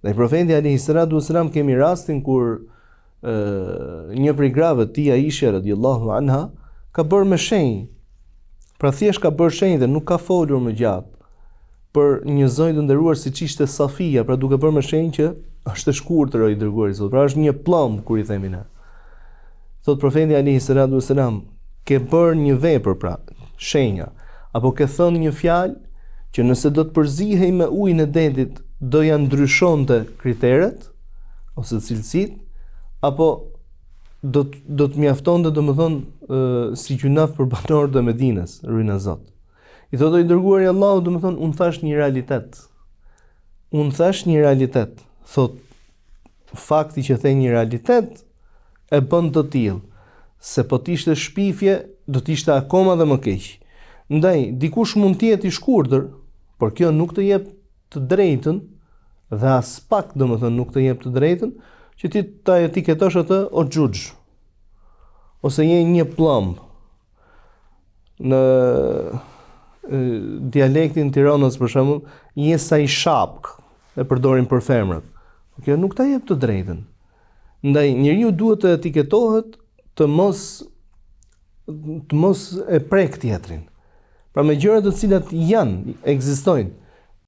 Dhe profeti alayhi salatu wasalam kemi rastin kur një prej grave të tij Aisha radhiyallahu anha ka bërë me shenjë. Pra thjesht ka bërë shenjë dhe nuk ka folur më gjatë për një zonjë të nderuar siç ishte Safia, pra duke bërë me shenjë që është e shkurtër i dërguari Zot. Pra është një plomb kur i themi ne. Thot profeti alayhi salatu wasalam, ke bërë një vepër, pra shenja, apo ke thënë një fjalë që nëse do të përzihej me ujin e detit do ja ndryshonte kriteret ose cilësitë, apo do të mjaftonte domethënë si gjunaf për banorët e Medinës, rujna Zot. I thotë i dërguari Allahu, domethënë unë thash një realitet. Thot fakti që the një realitet e bën të tillë se po të ishte shpifje do të ishte akoma dhe më keq. Ndaj dikush mund të jetë i shkurtër, por kjo nuk të jep të drejtën dhe as pak domethënë nuk të jep të drejtën që ti ta etiketosh atë o xhuxh ose je një plomb. Në dialektin Tiranës për shembull, je sa i shapk, e përdorin për femrat. Kjo nuk ta jep të drejtën. Ndaj njeriu duhet të etiketohet të mos e prek tjetrin. Pra me gjëra të cilat ekzistojnë,